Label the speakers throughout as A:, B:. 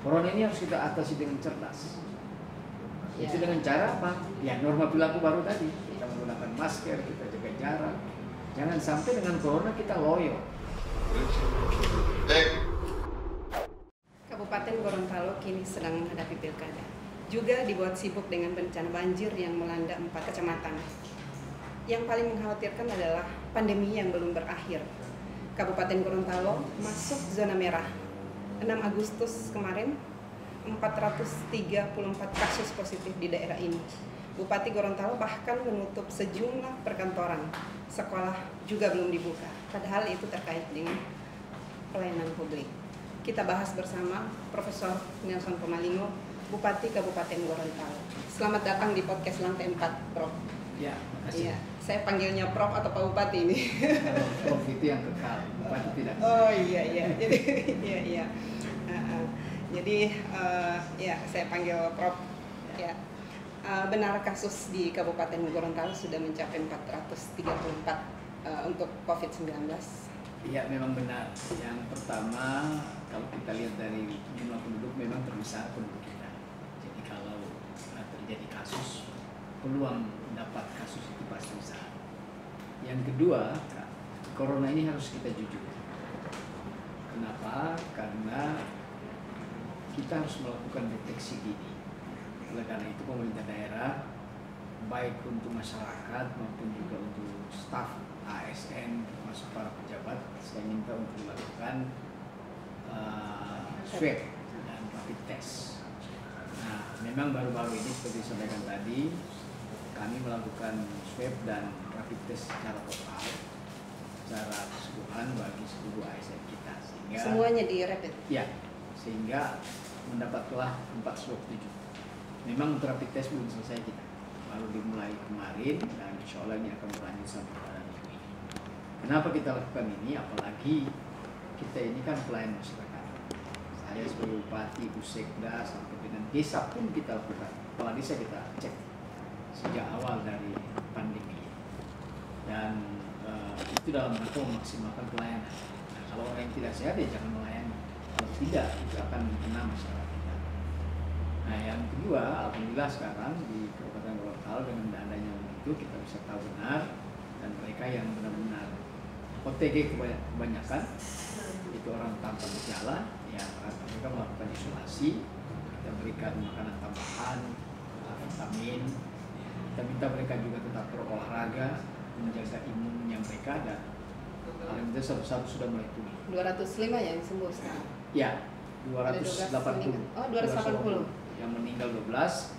A: Corona ini harus kita atasi dengan cerdas.
B: Ya.
A: Itu dengan cara apa? Ya norma perilaku baru tadi. Kita menggunakan masker, kita jaga jarak. Jangan sampai dengan corona kita loyo.
B: Kabupaten Gorontalo kini sedang menghadapi pilkada. Juga dibuat sibuk dengan bencana banjir yang melanda 4 kecamatan. Yang paling mengkhawatirkan adalah pandemi yang belum berakhir. Kabupaten Gorontalo masuk zona merah. 6 Agustus kemarin, 434 kasus positif di daerah ini. Bupati Gorontalo bahkan menutup sejumlah perkantoran. Sekolah juga belum dibuka, padahal itu terkait dengan pelayanan publik. Kita bahas bersama Profesor Nelson Pomalingo, Bupati Kabupaten Gorontalo. Selamat datang di podcast Lantai 4, Prof.
A: Ya, makasih.
B: Iya, saya panggilnya Prof atau Pak Bupati ini.
A: Kalau Prof itu yang kekal, Bupati tidak.
B: Oh iya. Jadi iya. Jadi ya saya panggil Prof. Ya. Benar kasus di Kabupaten Gorontalo sudah mencapai 434 untuk COVID-19.
A: Iya, memang benar. Yang pertama, kalau kita lihat dari jumlah penduduk memang terbesar penduduk kita. Jadi kalau terjadi kasus, peluang dapat kasus itu pasti besar. Yang kedua, corona ini harus kita jujur. Kenapa? Karena kita harus melakukan deteksi dini. Oleh karena itu pemerintah daerah, baik untuk masyarakat maupun juga untuk staf ASN termasuk para pejabat, saya minta untuk melakukan swab dan rapid test. Nah, memang baru-baru ini seperti disampaikan tadi, kami melakukan swab dan rapid test secara total, secara keseluruhan bagi seluruh ASN kita. Sehingga
B: Semuanya di rapid?
A: Ya, sehingga mendapatlah 427. Memang untuk rapid test belum selesai kita, baru dimulai kemarin dan insya Allah ini akan berlanjut sampai pada minggu ini. Kenapa kita lakukan ini? Apalagi kita ini kan pelayan masyarakat. Saya sebagai Bupati, Busekda sampai dengan desa pun kita lakukan. Kepala desa kita cek sejak awal dari pandemi. Dan itu dalam rangka memaksimalkan pelayanan. Nah, kalau orang yang tidak sehat ya jangan melayani. Kalau tidak, itu akan kena masyarakat kita. Nah, yang kedua, alhamdulillah sekarang di Kabupaten Gorontalo dengan adanya itu kita bisa tahu benar, dan mereka yang benar-benar OTG kebanyakan itu orang tanpa gejala, ya mereka melakukan isolasi, kita berikan makanan tambahan, vitamin, kita minta mereka juga tetap berolahraga, menjaga imunnya mereka, dan alhamdulillah satu-satu sudah mulai pulih.
B: 205 yang sembuh sekarang?
A: Ya, 280.
B: Oh, 280.
A: Yang meninggal 12,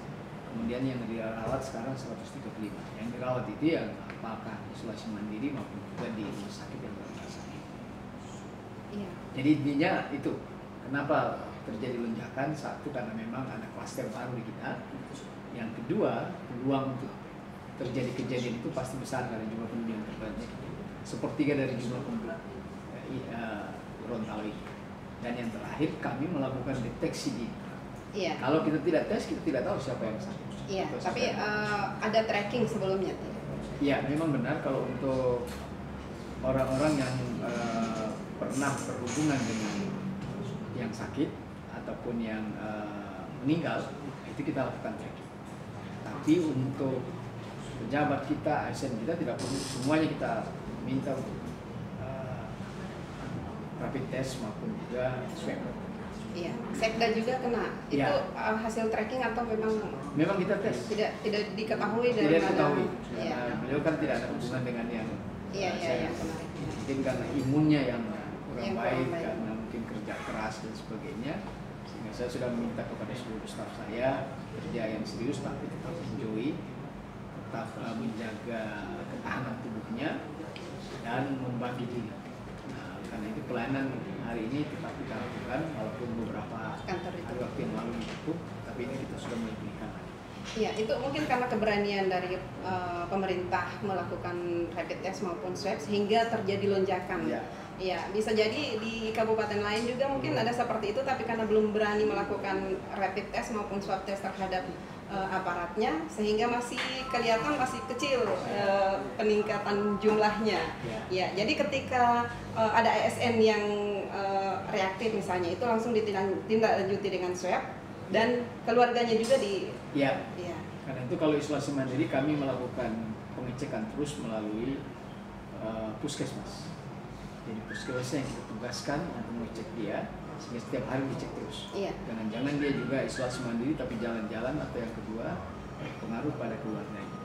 A: kemudian yang dirawat sekarang 135. Yang dirawat itu yang apakah isolasi mandiri maupun juga di rumah sakit yang berada sakit.
B: Iya.
A: Jadi intinya itu, kenapa terjadi lonjakan? Satu, karena memang ada klaster baru di kita. Yang kedua, peluang untuk terjadi kejadian itu pasti besar karena jumlah penduduk yang terbanyak. Sepertiga dari jumlah penduduk Gorontalo ini. Dan yang terakhir, kami melakukan deteksi dini.
B: Iya.
A: Kalau kita tidak tes, kita tidak tahu siapa yang sakit.
B: Iya, tapi ada tracking sebelumnya tidak?
A: Iya, memang benar kalau untuk orang-orang yang pernah berhubungan dengan yang sakit ataupun yang meninggal, itu kita lakukan tracking. Tapi untuk pejabat kita, ASN kita tidak perlu, semuanya kita minta untuk rapid test maupun juga swab.
B: Iya, Sekda juga kena. Itu
A: Ya.
B: Hasil tracking atau memang
A: kita tes?
B: Tidak diketahui dari
A: Tidak diketahui.
B: Iya.
A: Beliau kan tidak ada hubungan dengan yang
B: Iya, kemarin.
A: mungkin karena imunnya yang kurang
B: Yang
A: baik,
B: kurang baik.
A: karena mungkin kerja keras dan sebagainya. Sehingga saya sudah meminta kepada seluruh staf saya kerja yang serius tapi tetap enjoy, tetap menjaga ketahanan tubuhnya dan membagi diri. Nah, karena itu pelayanan hari ini tetap kita lakukan walaupun beberapa hari waktu yang lalu ditutup, tapi ini kita sudah mulai berikan.
B: Iya, itu mungkin karena keberanian dari pemerintah melakukan rapid test maupun swab sehingga terjadi lonjakan.
A: Iya.
B: Iya, bisa jadi di kabupaten lain juga mungkin ada seperti itu, tapi karena belum berani melakukan rapid test maupun swab test terhadap aparatnya, sehingga masih kelihatan masih kecil peningkatan jumlahnya.
A: Ya.
B: Ya, jadi ketika ada ASN yang reaktif misalnya, itu langsung ditindaklanjuti dengan swab dan keluarganya juga
A: ya.
B: ya.
A: Karena itu kalau isolasi mandiri kami melakukan pengecekan terus melalui puskesmas. Jadi puskesmas yang kita tugaskan untuk mengecek dia, sehingga setiap hari dicek terus.
B: Iya.
A: Jangan-jangan dia juga isolasi mandiri tapi jalan-jalan, atau yang kedua pengaruh pada keluarganya.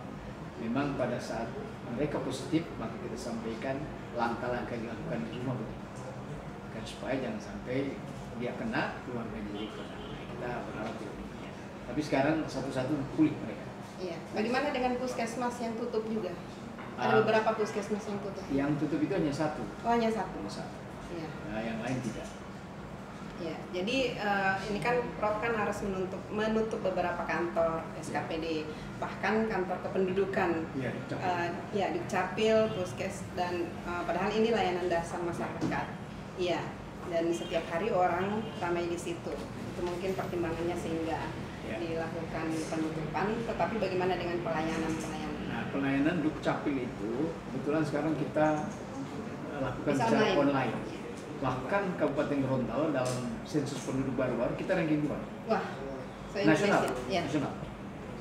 A: Memang pada saat mereka positif maka kita sampaikan langkah-langkah yang dilakukan di rumah kan, supaya jangan sampai dia kena, keluarganya juga kena. Kita berharap tidak demikian. Tapi sekarang satu-satu pulih mereka.
B: Iya. Bagaimana dengan puskesmas yang tutup juga? Ada beberapa puskesmas yang tutup.
A: Yang tutup itu hanya satu.
B: Oh, hanya satu.
A: Hanya satu.
B: Iya.
A: Nah, yang lain tidak.
B: Ya, jadi ini kan Prof kan harus menutup beberapa kantor SKPD, bahkan kantor kependudukan,
A: Ya,
B: Dukcapil, Puskes, dan padahal ini layanan dasar masyarakat. Iya, dan setiap hari orang ramai di situ. Itu mungkin pertimbangannya sehingga dilakukan penutupan. Tetapi bagaimana dengan pelayanan?
A: Nah, pelayanan Dukcapil itu kebetulan sekarang kita lakukan
B: Bisa
A: secara
B: online.
A: online. Bahkan Kabupaten Gorontalo dalam sensus penduduk baru-baru kita ranking 2.
B: Wah,
A: Nasional,
B: ya.
A: nasional.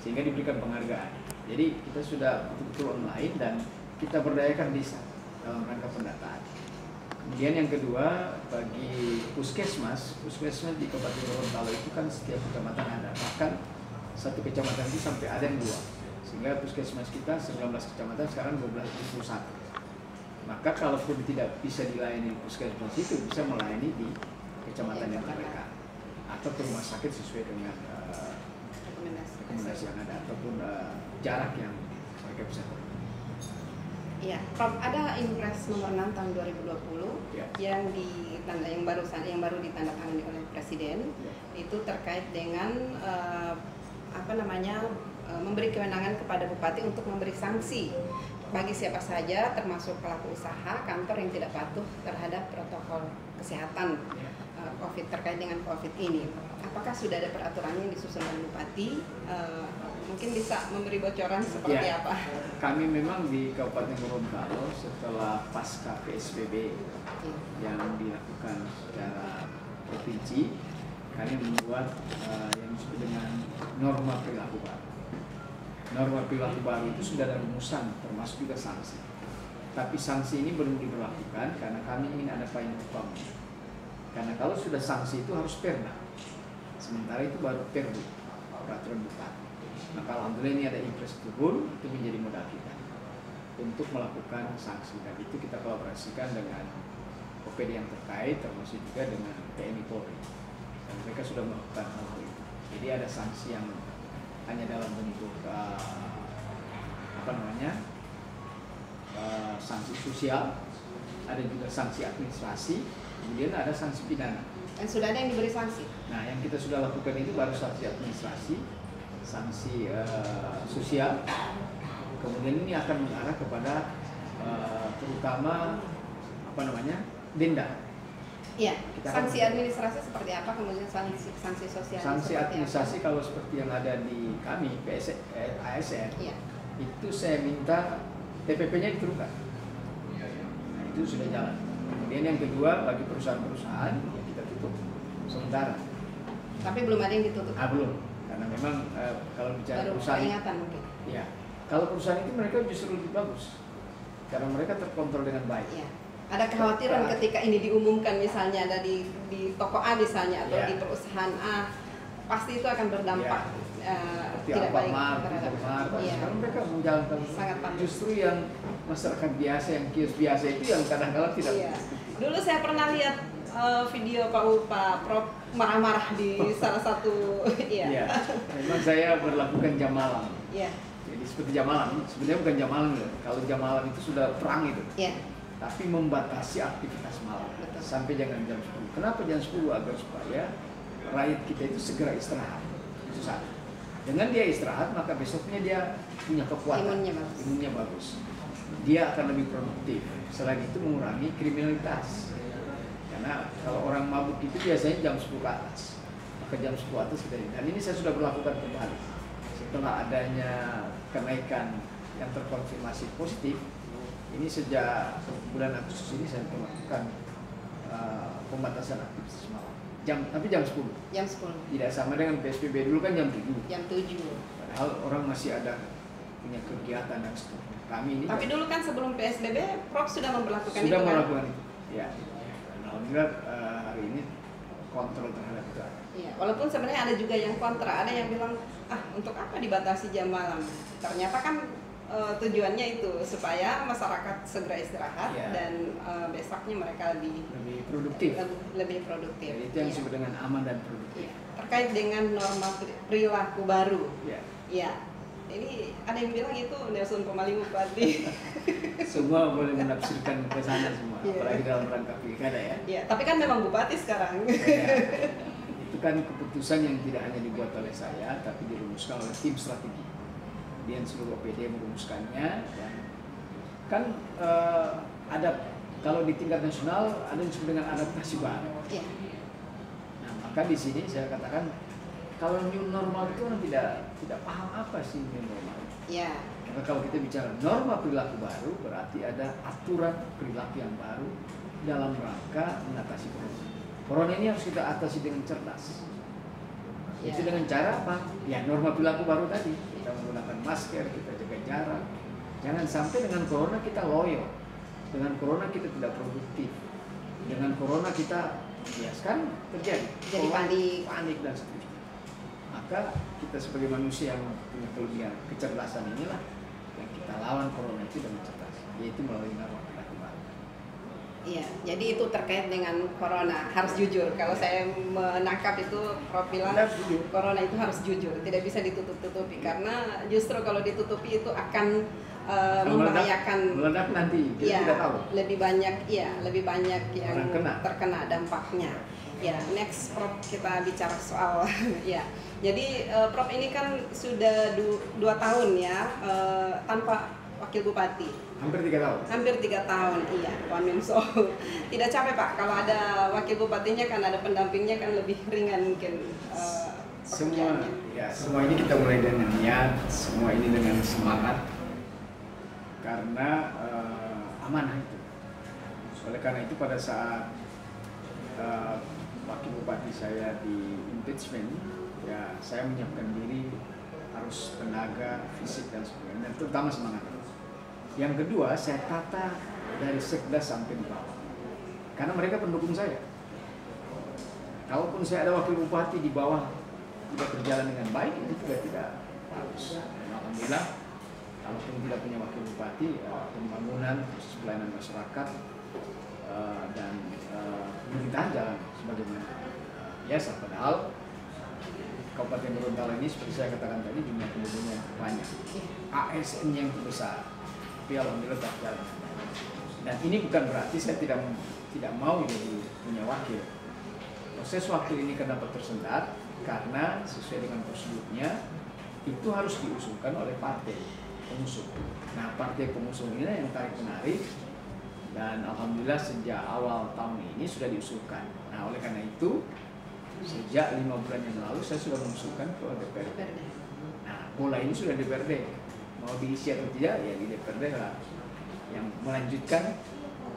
A: Sehingga diberikan penghargaan. Jadi kita sudah betul-betul online dan kita berdayakan desa dalam rangka pendataan. Kemudian yang kedua, bagi puskesmas di Kabupaten Gorontalo itu kan setiap kecamatan ada. Bahkan satu kecamatan itu sampai ada yang 2. Sehingga puskesmas kita 19 kecamatan sekarang 1221. Maka kalaupun tidak bisa dilayani puskesmas itu, bisa melayani di kecamatan yang terdekat atau ke rumah sakit sesuai dengan rekomendasi yang ada ataupun jarak yang mereka bisa tempuh.
B: Iya, Prof, ada Impres nomor 6 tahun 2020 yang baru ditandatangani oleh Presiden. Itu terkait dengan memberi kewenangan kepada bupati untuk memberi sanksi bagi siapa saja, termasuk pelaku usaha, kantor yang tidak patuh terhadap protokol kesehatan COVID terkait dengan COVID ini. Apakah sudah ada peraturan yang disusun oleh bupati? Mungkin bisa memberi bocoran seperti apa?
A: Kami memang di Kabupaten Gorontalo setelah pasca PSBB yang dilakukan secara provinsi, kami membuat yang disebut dengan norma perilaku baru. Norma perilaku baru itu sudah ada rumusan, termasuk juga sanksi. Tapi sanksi ini belum diberlakukan karena kami ingin ada payung hukum. Karena kalau sudah sanksi itu harus perda. Sementara itu baru perdu, peraturan bupati. Maka alhamdulillah ini ada Impres turun, itu menjadi modal kita untuk melakukan sanksi. Dan itu kita kolaborasikan dengan OPD yang terkait, termasuk juga dengan TNI Polri. Dan mereka sudah melakukan hal itu. Jadi ada sanksi yang hanya dalam bentuk sanksi sosial, ada juga sanksi administrasi, kemudian ada sanksi pidana.
B: Dan sudah ada yang diberi sanksi.
A: Nah, yang kita sudah lakukan itu baru sanksi administrasi, sanksi sosial. Kemudian ini akan mengarah kepada terutama denda.
B: Iya. Sanksi administrasi seperti apa, kemudian sanksi sosial?
A: Sanksi administrasi kalau seperti yang ada di kami ASN, itu saya minta TPP-nya diturunkan. Nah, itu sudah jalan. Kemudian yang kedua, bagi perusahaan-perusahaan ya kita tutup sementara.
B: Tapi belum ada yang ditutup.
A: Belum, karena memang kalau bicara
B: baru
A: perusahaan,
B: peringatan mungkin.
A: Ya, kalau perusahaan itu mereka justru lebih bagus karena mereka terkontrol dengan baik.
B: Ya. Ada kekhawatiran ketika ini diumumkan, misalnya ada di toko A misalnya atau di perusahaan A, pasti itu akan berdampak tidak baik terhadap.
A: Sekarang mereka menjalankan
B: sangat pantas.
A: Justru yang masyarakat biasa, yang kios biasa itu yang kadang-kadang tidak.
B: Iya. Dulu saya pernah lihat video Pak Prof marah-marah di salah satu.
A: Iya. Memang saya berlakukan jam malam.
B: Iya.
A: Jadi seperti jam malam, sebenarnya bukan jam malam ya. Kalau jam malam itu sudah perang itu.
B: Iya.
A: Tapi membatasi aktivitas malam.
B: Betul.
A: Sampai jangan jam 10. Kenapa jam 10? Agar supaya rakyat kita itu segera istirahat. Itu satu. Dengan dia istirahat, maka besoknya dia punya kekuatan. Imunnya bagus. Dia akan lebih produktif. Selain itu mengurangi kriminalitas. Karena kalau orang mabuk itu biasanya jam 10 ke atas. Maka jam 10 atas kita. Dan ini saya sudah berlakukan kembali. Setelah adanya kenaikan yang terkonfirmasi positif, ini sejak bulan Agustus ini saya melakukan pembatasan aktivitas malam. Tapi jam 10.
B: Jam 10.
A: Tidak sama dengan PSBB dulu kan jam 7.
B: Jam 7.
A: Padahal orang masih ada punya kegiatan dan seterusnya. Kami ini
B: Tapi dulu kan sebelum PSBB, Prof sudah memperlakukan
A: sudah
B: itu
A: melakukan itu. Ya. Alhamdulillah hari ini kontrol terhadap itu ada.
B: Iya, walaupun sebenarnya ada juga yang kontra, ada yang bilang untuk apa dibatasi jam malam? Ternyata kan tujuannya itu supaya masyarakat segera istirahat
A: Ya.
B: dan besoknya mereka lebih
A: produktif.
B: lebih produktif.
A: Jadi itu yang
B: Iya.
A: disebut dengan aman dan produktif.
B: Iya. Terkait dengan norma perilaku baru.
A: Ya.
B: Ya, ini ada yang bilang itu Nelson Pomali Bupati.
A: Semua boleh menafsirkan ke sana semua,
B: Iya.
A: apalagi dalam rangka pilkada ya.
B: Ya, tapi kan memang bupati sekarang.
A: Ya. Itu kan keputusan yang tidak hanya dibuat oleh saya, tapi dirumuskan oleh tim strategi. Kemudian seluruh OPD merumuskannya dan kan ada kalau di tingkat nasional ada yang disebut dengan adaptasi baru.
B: Iya.
A: Nah, maka di sini saya katakan kalau new normal itu orang tidak paham apa sih new normal.
B: Iya.
A: Karena kalau kita bicara norma perilaku baru berarti ada aturan perilaku yang baru dalam rangka mengatasi corona. Corona ini harus kita atasi dengan cerdas.
B: Ya.
A: Itu dengan cara apa? Ya norma perilaku baru tadi. Kita menggunakan masker, kita jaga jarak. Jangan sampai dengan corona kita loyo. Dengan corona kita tidak produktif. Dengan corona kita biaskan terjadi.
B: Jadi
A: panik dan seterusnya. Maka kita sebagai manusia yang punya kelebihan kecerdasan inilah yang kita lawan corona itu dengan cerdas, yaitu melalui norma perilaku baru.
B: Iya, jadi itu terkait dengan corona, harus jujur. Kalau saya menangkap itu Prof bilang
A: Harus jujur.
B: corona itu harus jujur, tidak bisa ditutup-tutupi karena justru kalau ditutupi itu akan membahayakan.
A: Meledak nanti kita
B: Ya,
A: tidak tahu.
B: lebih banyak yang
A: Orang
B: terkena dampaknya. Ya, next Prof kita bicara soal ya. Jadi Prof ini kan sudah 2 tahun ya tanpa wakil bupati.
A: Hampir 3 tahun.
B: Hampir 3 tahun, iya, Waminso. Tidak capek Pak, kalau ada wakil bupatinya kan ada pendampingnya kan lebih ringan mungkin pekerjaannya.
A: Semua ini kita mulai dengan niat, semua ini dengan semangat karena amanah itu. Oleh karena itu pada saat wakil bupati saya di impeachment, ya saya menyiapkan diri harus tenaga, fisik dan sebagainya, dan terutama semangat. Yang kedua, saya tata dari sekda sampai di bawah. Karena mereka pendukung saya. Kalaupun saya ada wakil bupati di bawah tidak berjalan dengan baik, itu juga tidak bagus. Alhamdulillah, kalaupun tidak punya wakil bupati, pembangunan, proses pelayanan masyarakat, dan pemerintahan jalan sebagaimana biasa. Padahal Kabupaten Gorontalo ini seperti saya katakan tadi jumlah penduduknya banyak, ASN yang terbesar. Tapi alhamdulillah tak jalan. Dan ini bukan berarti saya tidak mau jadi punya wakil. Proses wakil ini kan dapat tersendat karena sesuai dengan prosedurnya itu harus diusulkan oleh partai pengusung. Nah, partai pengusung ini yang tarik menarik dan alhamdulillah sejak awal tahun ini sudah diusulkan. Nah, oleh karena itu sejak 5 bulan yang lalu saya sudah mengusulkan ke DPRD. Nah, bola ini sudah DPRD. Mau diisi atau tidak, ya di DPRD lah yang melanjutkan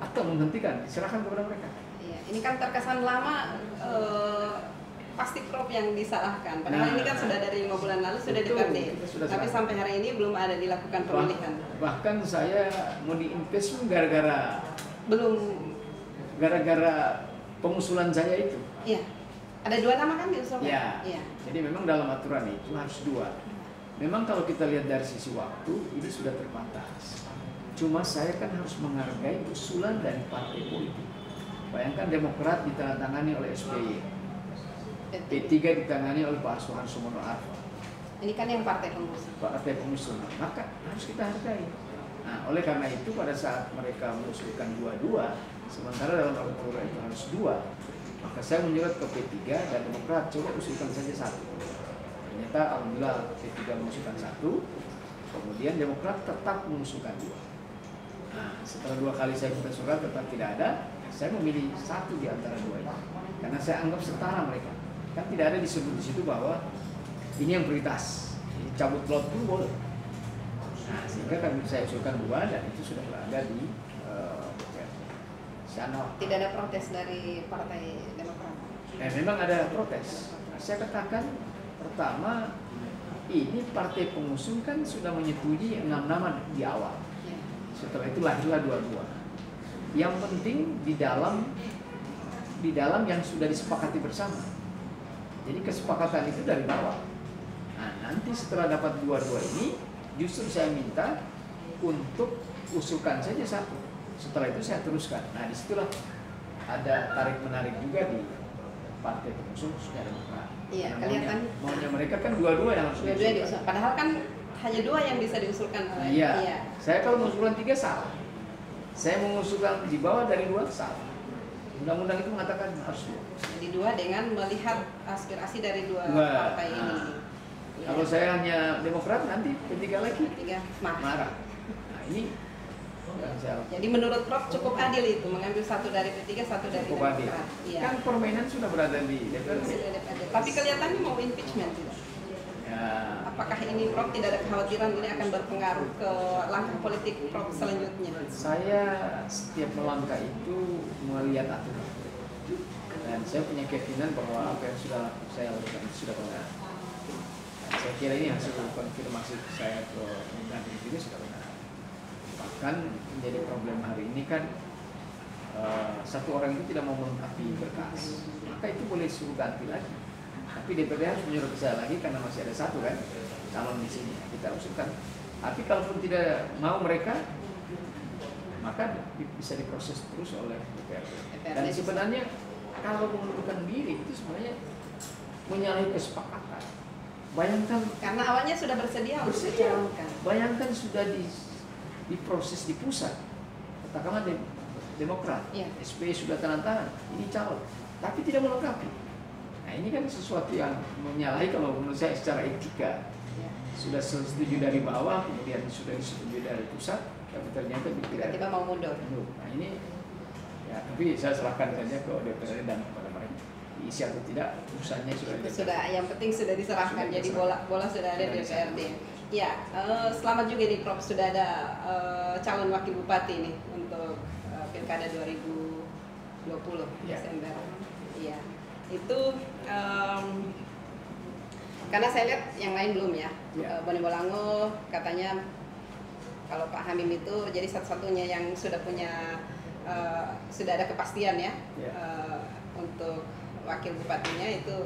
A: atau menghentikan, diserahkan kepada mereka.
B: Iya, ini kan terkesan lama pasti Prof yang disalahkan. Padahal ini kan sudah dari 5 bulan lalu sudah DPRD. Tapi sampai hari ini belum ada dilakukan pemilihan.
A: Bahkan saya mau di-impeach gara-gara pengusulan saya itu.
B: Iya. Ada 2 nama kan diusulkan?
A: Iya. Jadi memang dalam aturan itu harus 2. Memang kalau kita lihat dari sisi waktu ini sudah terbatas. Cuma saya kan harus menghargai usulan dari partai politik. Bayangkan Demokrat ditandatangani oleh SBY, P3 ditangani oleh Pak Suharto Mono Arfa.
B: Ini kan yang partai pengusung.
A: Partai pengusung, maka harus kita hargai. Nah, oleh karena itu pada saat mereka mengusulkan 2-2, sementara dalam aturan itu harus 2, maka saya menyurat ke P3 dan Demokrat coba usulkan saja 1. Ternyata alhamdulillah P3 mengusulkan 1, kemudian Demokrat tetap mengusulkan 2. Nah, setelah 2 kali saya minta surat tetap tidak ada, saya memilih 1 di antara 2 ini. Karena saya anggap setara mereka. Kan tidak ada disebut di situ bahwa ini yang prioritas, cabut lot pun boleh. Nah, sehingga kan saya usulkan 2 dan itu sudah berada di DPRD. Saya nolak.
B: Tidak ada protes dari Partai Demokrat.
A: Memang ada protes. Saya katakan pertama, ini partai pengusung kan sudah menyetujui 6 nama di awal.
B: Ya.
A: Setelah itu lahirlah dua-dua. Yang penting di dalam yang sudah disepakati bersama. Jadi kesepakatan itu dari bawah. Nah, nanti setelah dapat dua-dua ini, justru saya minta untuk usulkan saja satu. Setelah itu saya teruskan. Nah, disitulah ada tarik menarik juga di partai pengusung khususnya Demokrat.
B: Iya,
A: Karena
B: kelihatan.
A: maunya mereka kan dua-dua yang harus
B: Dua-dua diusul. Padahal kan hanya 2 yang bisa diusulkan oleh.
A: Iya. Saya kalau mengusulkan 3 salah. Saya mengusulkan di bawah dari 2 salah. Undang-undang itu mengatakan harus 2.
B: Jadi 2 dengan melihat aspirasi dari 2
A: Dua.
B: partai ini.
A: Nah.
B: Iya.
A: Kalau saya hanya Demokrat, nanti ketiga lagi
B: 3 marah.
A: marah. Nah, ini yang saya
B: Jadi menurut Prof cukup adil itu mengambil 1 dari P3, 1 dari
A: cukup adil.
B: Demokrat. Iya.
A: Kan permainan sudah berada di DPR.
B: Sudah DPRD. Tapi kelihatannya mau impeachment tidak?
A: Ya,
B: Apakah ini Prof tidak ada kekhawatiran ini akan berpengaruh ke langkah politik Prof selanjutnya?
A: saya setiap melangkah itu melihat aturan. Dan saya punya keyakinan bahwa apa yang sudah saya lakukan itu sudah benar. Dan saya kira ini hasil konfirmasi saya ke Mendagri juga sudah benar. Bahkan menjadi problem hari ini kan satu orang itu tidak mau melengkapi berkas, maka itu boleh suruh ganti lagi. Tapi DPD harus menyuruh ke saya lagi karena masih ada satu kan calon di sini kita usulkan. Tapi kalaupun tidak mau mereka, maka bisa diproses terus oleh DPRD. Dan sebenarnya kalau mengundurkan diri itu sebenarnya menyalahi kesepakatan. Bayangkan
B: Karena awalnya sudah bersedia untuk
A: Bersedia.
B: dicalonkan.
A: Bayangkan sudah diproses di pusat, katakanlah Demokrat,
B: Iya.
A: SBY sudah tanda tangan, ini calon, tapi tidak melengkapi. Nah ini kan sesuatu yang menyalahi kalau menurut saya secara etika.
B: Ya.
A: Sudah setuju dari bawah, kemudian sudah disetujui dari pusat, tapi ternyata tidak.
B: Tiba-tiba mau mundur.
A: Nah ini, ya tapi saya serahkan saja ke DPR dan kepada mereka. Diisi atau tidak, urusannya sudah di DPR.
B: Sudah, yang penting sudah diserahkan.
A: Sudah
B: Jadi
A: diserahkan.
B: bola sudah ada di
A: Sudah
B: DPRD. Ya, selamat juga nih Prof sudah ada calon wakil bupati nih untuk Pilkada 2020
A: Ya.
B: Desember. Iya. Itu karena saya lihat yang lain belum ya.
A: Ya.
B: Bone Bolango katanya kalau Pak Hamim itu jadi satu-satunya yang sudah punya sudah ada kepastian ya,
A: Ya.
B: untuk wakil bupatinya itu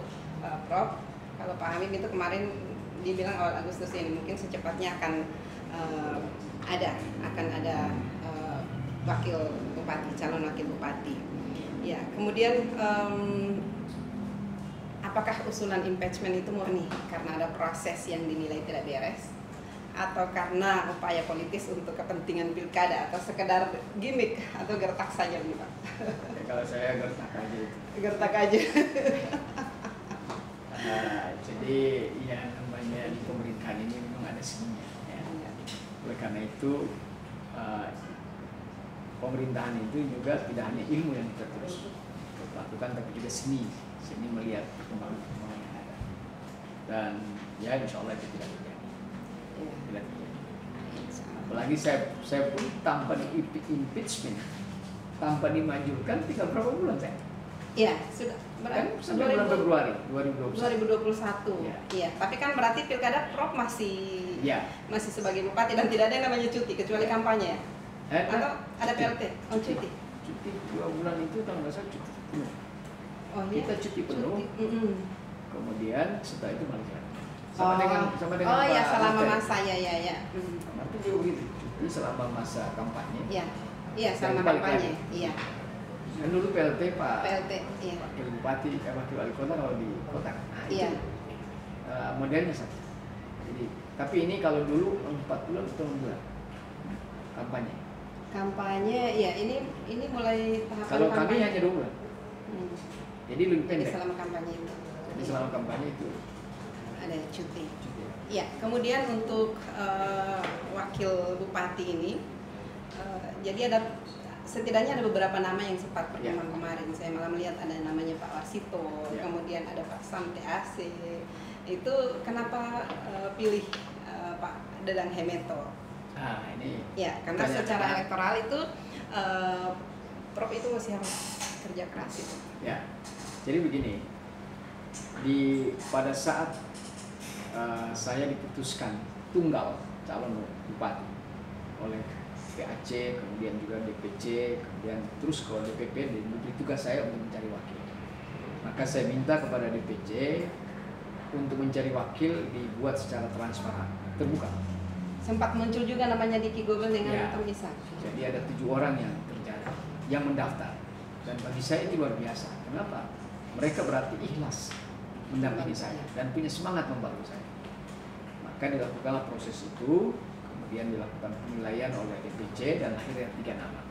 B: Prof. Kalau Pak Hamim itu kemarin dibilang awal Agustus ini mungkin secepatnya akan ada wakil bupati, calon wakil bupati. Ya, kemudian apakah usulan impeachment itu murni karena ada proses yang dinilai tidak beres, atau karena upaya politis untuk kepentingan pilkada, atau sekedar gimmick atau gertak saja nih Pak?
A: Ya, kalau saya gertak aja itu.
B: Gertak aja.
A: Jadi ya namanya di pemerintahan ini memang ada seninya. Ya. Oleh karena itu pemerintahan itu juga tidak hanya ilmu yang kita terus lakukan, tapi juga seni melihat perkembangan yang ada. Dan ya insya Allah itu tidak terjadi. Tidak terjadi. Apalagi saya pun tanpa di impeachment, tanpa dimajukan tinggal berapa bulan saya?
B: Iya, sudah.
A: Kan sampai bulan Februari 2021.
B: 2021.
A: Ya.
B: Iya, tapi kan berarti pilkada Prof masih
A: Ya.
B: masih sebagai bupati dan tidak ada yang namanya cuti kecuali kampanye ya? Atau ada PLT? Oh, cuti.
A: Cuti 2 bulan itu kalau nggak salah cuti penuh.
B: Oh iya.
A: Kita cuti penuh.
B: Mm-mm.
A: Kemudian setelah itu balik lagi.
B: Oh,
A: Sama dengan
B: oh ya
A: Pak
B: selama
A: Martin.
B: masa ya.
A: Martin juga begitu. Cuti selama masa kampanye.
B: Iya. Iya,
A: Dan
B: selama
A: balik
B: kampanye.
A: lagi.
B: Iya.
A: Dan dulu PLT Pak
B: PLT, iya.
A: Wakil Bupati, Wakil Wali Kota kalau di kota. Nah,
B: Iya.
A: itu modelnya satu. Jadi, tapi ini kalau dulu 4 bulan atau 6 bulan kampanye.
B: Kampanye, ya ini mulai tahapan
A: Kalau kami
B: kampanye.
A: hanya 2 bulan.
B: Hmm.
A: Jadi lebih
B: Jadi
A: pendek.
B: selama kampanye itu.
A: Jadi selama kampanye itu
B: Ada cuti.
A: cuti.
B: Ya, kemudian untuk wakil bupati ini, jadi setidaknya ada beberapa nama yang sempat berkembang kemarin. Saya malah melihat ada namanya Pak Warsito,
A: Ya.
B: kemudian ada Pak Sam TAC. Itu kenapa pilih Pak Dadang Hemeto?
A: Nah, ini
B: Ya, karena
A: banyak
B: secara
A: hal.
B: elektoral itu Prof itu masih harus kerja keras itu.
A: Ya, jadi begini, pada saat saya diputuskan tunggal calon bupati oleh PAC, kemudian juga DPC, kemudian terus ke DPP, dan diberi tugas saya untuk mencari wakil. Maka saya minta kepada DPC untuk mencari wakil dibuat secara transparan, terbuka.
B: Sempat muncul juga namanya Diki Gobel dengan Tom Isak.
A: Jadi ada 7 orang yang mendaftar, dan bagi saya itu luar biasa. Kenapa? Mereka berarti ikhlas mendampingi saya dan punya semangat membantu saya. Maka dilakukanlah proses itu, kemudian dilakukan penilaian oleh DPC dan akhirnya 3 nama.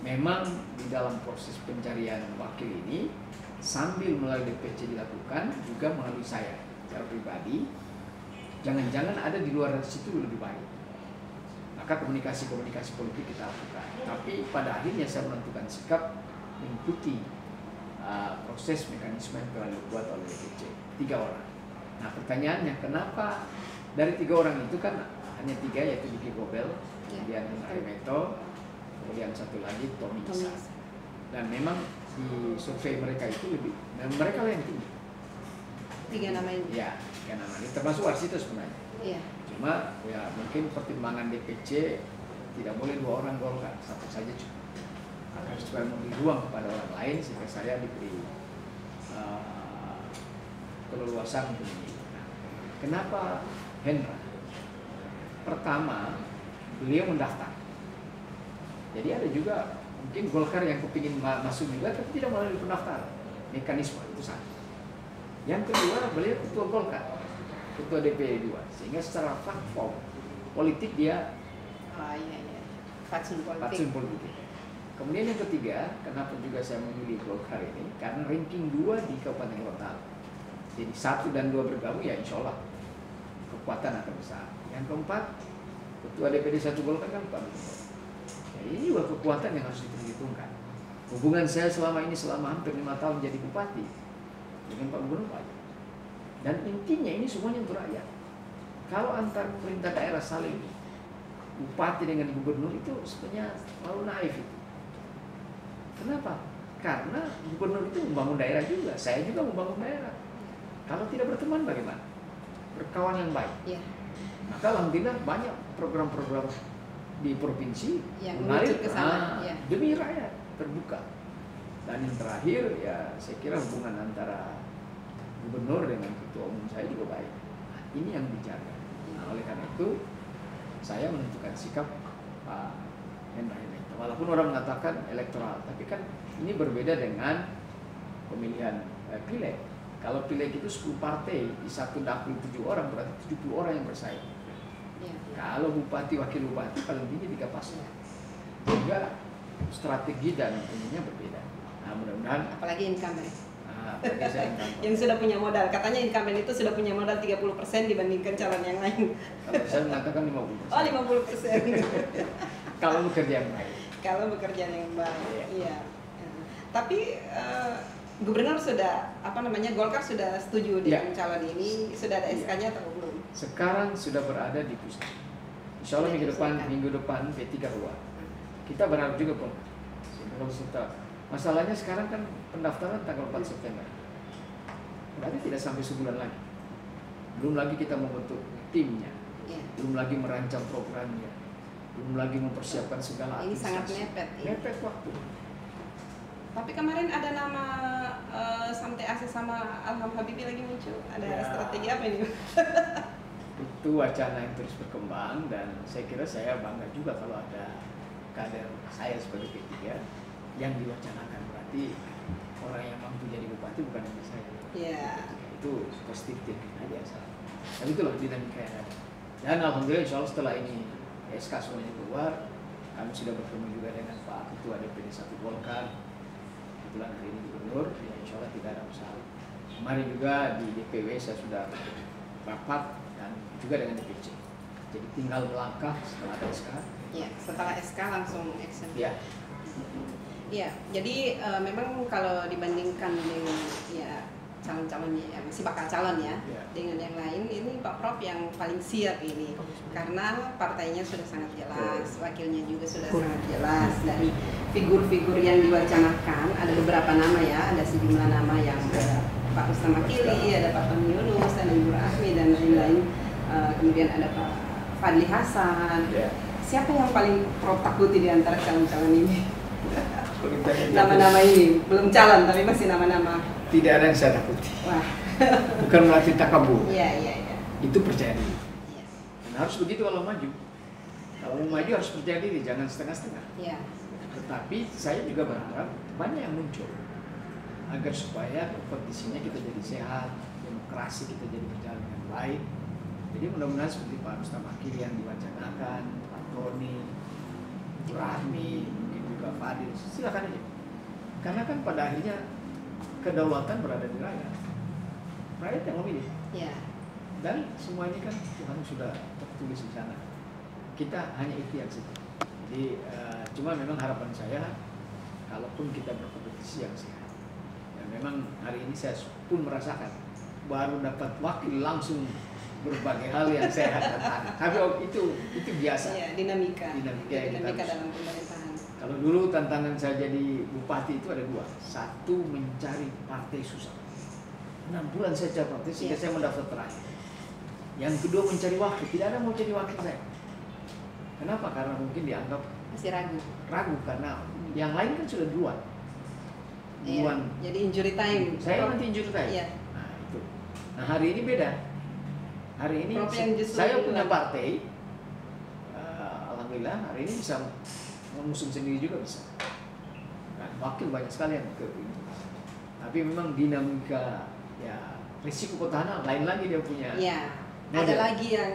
A: Memang di dalam proses pencarian wakil ini sambil melalui DPC dilakukan juga melalui saya secara pribadi. Jangan-jangan ada di luar situ lebih baik. Maka komunikasi politik kita lakukan. Tapi pada akhirnya saya menentukan sikap mengikuti proses mekanisme yang telah dibuat oleh DPC 3 orang. Nah pertanyaannya, kenapa dari 3 orang itu kan hanya 3, yaitu Diki Gobel, kemudian Arimeto, kemudian satu lagi Tommy Isak. Dan memang di survei mereka itu mereka lah yang tinggi.
B: 3 nama ini.
A: Ya, 3 nama ini termasuk Warsito sebenarnya.
B: Iya.
A: Cuma ya mungkin pertimbangan DPC tidak boleh 2 orang Golkar, 1 saja cukup. Agar supaya memberi ruang kepada orang lain sehingga saya diberi keleluasan untuk ini. Nah, kenapa Hendra? Pertama, beliau mendaftar. Jadi ada juga mungkin Golkar yang kepingin masuk juga tapi tidak melalui pendaftar. Mekanisme itu satu. Yang kedua, beliau ketua Golkar, ketua DPD 2, sehingga secara platform politik dia
B: fatsun
A: politik. Kemudian yang ketiga, kenapa juga saya memilih Golkar ini? Karena ranking 2 di Kabupaten Gorontalo. Jadi 1 dan 2 bergabung ya insya Allah kekuatan akan besar. Yang keempat, ketua DPD 1 Golkar kan Pak Gubernur. Jadi ini juga kekuatan yang harus diperhitungkan. Hubungan saya selama hampir 5 tahun jadi bupati dengan Pak Gubernur banyak. Dan intinya ini semuanya untuk rakyat. Kalau antar pemerintah daerah saling bupati dengan gubernur itu sebenarnya terlalu naif itu. Kenapa? Karena gubernur itu membangun daerah juga, saya juga membangun daerah. Kalau tidak berteman bagaimana? Berkawan yang baik.
B: Ya.
A: Maka alhamdulillah banyak program-program di provinsi
B: yang menuju ke sana
A: demi rakyat terbuka. Dan yang terakhir ya saya kira hubungan antara gubernur dengan ketua umum saya juga baik. Nah, ini yang dijaga. Nah, oleh karena itu saya menentukan sikap Pak Hendra ini. Walaupun orang mengatakan elektoral, tapi kan ini berbeda dengan pemilihan pileg. Kalau pileg itu 10 partai di satu dapil 7 orang, berarti 70 orang yang bersaing.
B: Ya.
A: Kalau bupati, wakil bupati paling tinggi 3 paslon. Juga strategi dan ininya berbeda. Nah mudah-mudahan.
B: Apalagi incumbent.
A: Apalagi saya incumbent.
B: Yang sudah punya modal. Katanya incumbent itu sudah punya modal 30% dibandingkan calon yang lain.
A: Kalau saya mengatakan 50%.
B: Oh 50%.
A: Kalau bekerja yang baik.
B: Kalau bekerja yang baik, iya. Tapi Gubernur sudah Golkar sudah setuju dengan calon ini, sudah ada SK-nya atau belum?
A: Sekarang sudah berada di pusat. Insya Allah minggu depan P3 keluar. Kita berharap juga Golkar. Masalahnya sekarang kan pendaftaran tanggal 4 September. Berarti tidak sampai sebulan lagi. Belum lagi kita membentuk timnya, belum lagi merancang programnya, belum lagi mempersiapkan segala
B: ini sangat mepet
A: waktu.
B: Tapi kemarin ada nama Samte Ase sama Alham Habibie lagi muncul. Ada strategi apa ini?
A: Itu wacana yang terus berkembang dan saya kira saya bangga juga kalau ada kader saya sebagai P3 yang diwacanakan. Berarti orang yang mampu jadi bupati bukan hanya saya.
B: Iya.
A: Itu positif aja asal. Tapi itulah dinamika yang ada. Dan alhamdulillah insya Allah setelah ini SK semuanya keluar, kami sudah bertemu juga dengan Pak Ketua DPD 1 Golkar. Kebetulan hari ini gubernur, ya insya Allah tidak ada masalah. Kemarin juga di DPW saya sudah rapat dan juga dengan DPC. Jadi tinggal melangkah setelah ada SK.
B: Ya, setelah SK langsung action.
A: Ya.
B: Iya, jadi memang kalau dibandingkan dengan calon-calon yang masih bakal calon ya. Dengan yang lain ini Pak Prof yang paling siap ini karena partainya sudah sangat jelas, wakilnya juga sudah sangat jelas. Dari figur-figur yang diwacanakan ada beberapa nama ya, ada sejumlah nama yang ada Pak Rustam Akili, ada Pak Tony Yunus, ada Ibu Rahmi dan lain-lain. Kemudian ada Pak Fadli Hasan. Siapa yang paling Prof takuti di antara calon-calon ini? Nama-nama ini belum calon tapi masih nama-nama.
A: Tidak ada yang saya takuti.
B: Wah.
A: Bukan berarti takabur.
B: Iya.
A: Itu percaya diri.
B: Iya.
A: Dan harus begitu kalau maju. Kalau mau maju harus percaya diri, jangan setengah-setengah.
B: Iya.
A: Tetapi saya juga berharap banyak yang muncul agar supaya kompetisinya kita jadi sehat, demokrasi kita jadi berjalan dengan baik. Jadi mudah-mudahan seperti Pak Rustam Akili yang diwacanakan, Pak Tony, Bu Rahmi, mungkin juga Fadil, silakan aja. Karena kan pada akhirnya kedaulatan berada di rakyat. Rakyat yang memilih.
B: Iya.
A: Dan semua ini kan Tuhan sudah tertulis di sana. Kita hanya ikhtiar saja. Jadi cuma memang harapan saya, kalaupun kita berkompetisi yang sehat. Dan memang hari ini saya pun merasakan baru dapat wakil langsung berbagai hal yang saya tantangan. Tapi itu biasa.
B: Iya, dinamika
A: Dinamika
B: dalam pemerintahan.
A: Kalau dulu tantangan saya jadi bupati itu ada dua. Satu, mencari partai susah. 6 bulan saya cari partai sehingga saya mendaftar terakhir. Yang kedua, mencari wakil. Tidak ada mau jadi wakil saya. Kenapa? Karena mungkin dianggap
B: Masih
A: ragu karena yang lain kan sudah duluan.
B: Iya, jadi injury time.
A: Saya nanti injury time.
B: Iya.
A: Nah itu. Nah hari ini beda. Hari ini saya punya partai. Alhamdulillah hari ini bisa mengusung sendiri juga bisa. Nah, wakil banyak sekali yang ke itu. Tapi memang dinamika ya risiko pertahanan lain lagi dia punya.
B: Iya. Ada lagi yang